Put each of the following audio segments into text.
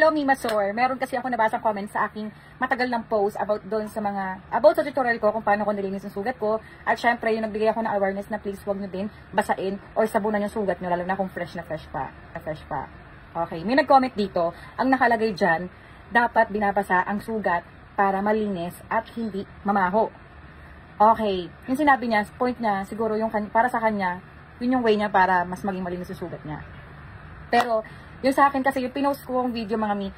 Hello, Mima Sor. Meron kasi ako nabasang comment sa aking matagal ng post about sa tutorial ko kung paano ko nilinis yung sugat ko. At syempre, yung nagbigay ako ng awareness na please huwag nyo din basain or sabunan yung sugat nyo, lalo na kung fresh pa. Okay, may nag-comment dito. Ang nakalagay dyan, dapat binabasa ang sugat para malinis at hindi mamaho. Okay, yung sinabi niya, point niya, siguro yung para sa kanya, yun yung way niya para mas maging malinis yung sugat niya. Pero, yung sa akin kasi, yung pinost ko ang video mga mi,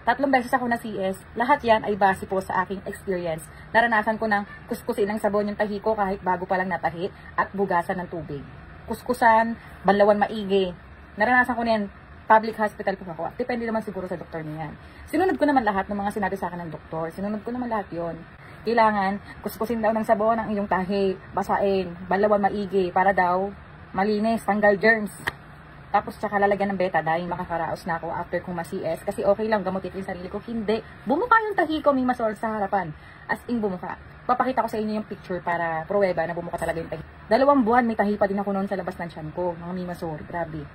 3 beses ako na CS, lahat yan ay base po sa aking experience. Naranasan ko ng kuskusin ng sabon yung tahi ko kahit bago pa lang natahi at bugasan ng tubig. Kuskusan, banlawan maigi. Naranasan ko na yan, public hospital po ako. Depende naman siguro sa doktor niyan. Sinunod ko naman lahat ng mga sinabi sa akin ng doktor. Sinunod ko naman lahat yon. Kailangan, kuskusin daw ng sabon ang iyong tahi, basain, banlawan maigi, para daw malinis, tanggal germs. Tapos tsaka lalagyan ng betadine, makakaraos na ako after kong ma-CS. Kasi okay lang, gamutin yung sarili ko. Hindi. Bumuka yung tahi ko, Mima Sor, sa harapan. As in, bumuka. Papakita ko sa inyo yung picture para pruweba na bumuka talaga yung tahi. 2 buwan, may tahi pa din ako noon sa labas ng tiyan ko. Mga Mima Sor, grabe.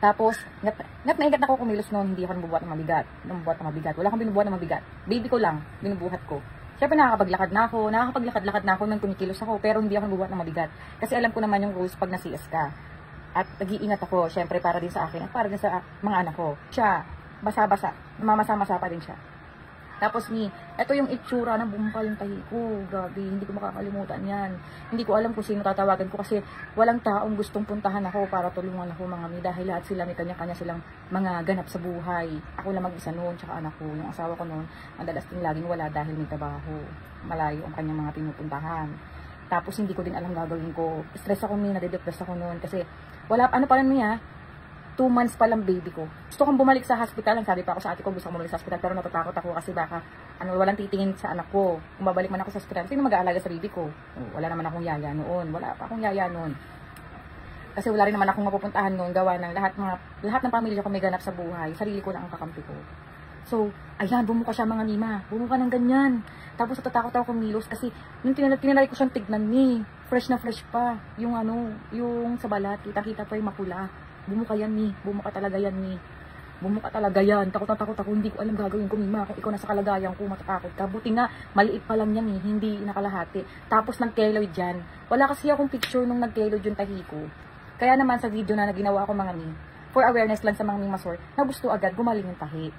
Tapos, ngat na igat na ako kumilos noon, hindi ako nabubuhat ng mabigat. Wala akong binubuhat ng mabigat. Baby ko lang, binubuhat ko. Siyempre nakakapaglakad na ako nang kumikilos ako, pero hindi ako nabubuhat ng mabigat. Kasi alam ko naman yung rules pag na-CS ka. At nag-iingat ako, syempre para din sa akin at para din sa mga anak ko. Siya, basa-basa, namamasa-masa pa din siya. Tapos ito yung itsura ng bumuka yung tahi ko. Grabe, hindi ko makakalimutan yan. Hindi ko alam kung sino tatawagan ko kasi walang taong gustong puntahan ako para tulungan ako mga mi. Dahil lahat sila may kanya-kanya silang mga ganap sa buhay. Ako lang mag-isa noon, tsaka anak ko. Yung asawa ko noon, madalas din laging wala dahil may trabaho. Malayo ang kanyang mga pinupuntahan. Tapos hindi ko din alam gagawin ko. Stress ako nade-depress ako noon kasi wala, ano pa lang niya, 2 months pa lang baby ko. Gusto kong bumalik sa hospital. Ang sabi pa ako sa ate ko, gusto kong bumalik sa hospital. Pero natatakot ako kasi baka, walang titingin sa anak ko. Kung babalik man ako sa hospital, sino mag-aalaga sa baby ko? Wala naman akong yaya noon. Wala pa akong yaya noon. Kasi wala rin naman akong mapupuntahan noon. Gawa ng lahat ng pamilya ko may ganap sa buhay. Sarili ko lang ang kakampi ko. So, ayan, bumuka siya mga Mima. Bumuka ng ganyan. Tapos natatakot ako kumilos kasi nung tinanay ko siyang tignan fresh na fresh pa. Yung sa balat, kita-kita pa yung makula. Bumuka yan bumuka talaga yan Bumuka talaga yan. Takot na takot ako, hindi ko alam gagawin ko Mima. Kung ikaw nasa kalagayan ko, matatakot ka. Buti nga, maliit pa lang yan hindi nakalahati. Tapos nag-keloid dyan. Wala kasi akong picture nung nag-keloid yung tahi ko. Kaya naman sa video na ginawa ko mga mi, for awareness lang sa mga Mima Sor, na gusto agad gumaling yung tahi.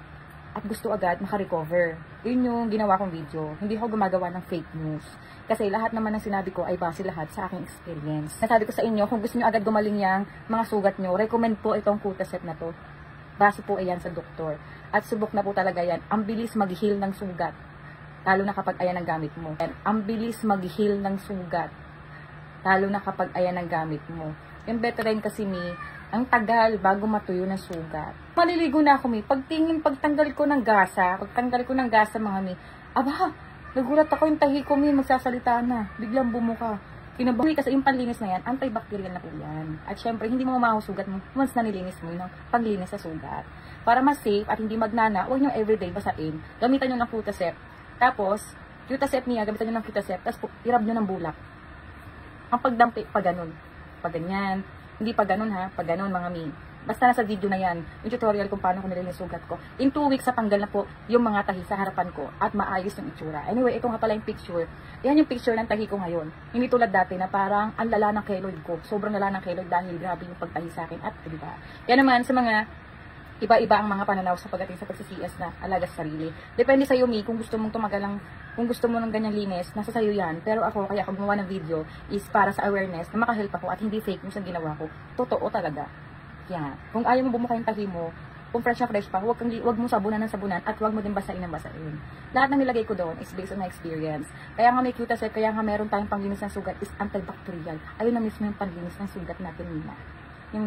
At gusto agad makarecover. Yun yung ginawa kong video. Hindi ako gumagawa ng fake news. Kasi lahat naman ng sinabi ko ay base lahat sa aking experience. Nasabi ko sa inyo, kung gusto nyo agad gumaling yung mga sugat nyo, recommend po itong Cutaset na to. Base po ayan sa doktor. At subok na po talaga yan. Ang bilis mag-heal ng sugat. Lalo na kapag ayan ang gamit mo. And ang bilis mag-heal ng sugat. Lalo na kapag ayan ang gamit mo. Yung Betadine kasi ang tagal bago matuyo ng sugat. Maliligo na ako pagtanggal ko ng gasa mga aba, nagulat ako yung tahi ko magsasalita na, biglang bumuka. Kinabahi kasi yung panlinis na yan, antibacterial na po yan. At syempre, hindi mo mamaho sugat mo once na nilinis mo yung panglinis sa sugat. Para mas safe at hindi magnana, huwag nyo everyday basain. Gamitan nyo ng Cutaset. Tapos, Cutaset gamitan nyo ng Cutaset. Tapos, irab nyo ng bulak. Ang pagdampi, pag ganun. Pag ganyan. Hindi pa ganun pag ganun mga mi. Basta nasa video na yan, yung tutorial kung paano ko nilinis sugat ko. In 2 weeks, natanggal na po yung mga tahi sa harapan ko at maayos yung itsura. Anyway, ito nga pala yung picture. Yan yung picture ng tahi ko ngayon. Hindi tulad dati na parang ang lala ng keloid ko. Sobrang lala ng keloid dahil grabe yung pagtahi sa akin at diba. Yan naman sa mga iba-iba ang mga pananaw sa pagdating sa pagsi-CS na alaga sa sarili. Depende sa iyo, mi, kung gusto mong kung gusto mo ng ganyang linis, nasa sayo yan. Pero ako, kaya ako gumawa ng video is para sa awareness na makahelp ako at hindi fake news ang ginawa ko. Totoo talaga. Yan. Kung ayaw mo bumuka yung tahi mo, kung fresh pa, huwag mo sabunan ng sabunan at huwag mo din basain ng basain. Lahat ng nilagay ko doon is based on my experience. Kaya nga may Cutaset, kaya nga meron tayong panglinis ng sugat is antibacterial. Ayun na mismo yung panglinis ng sugat natin, Mima. Yung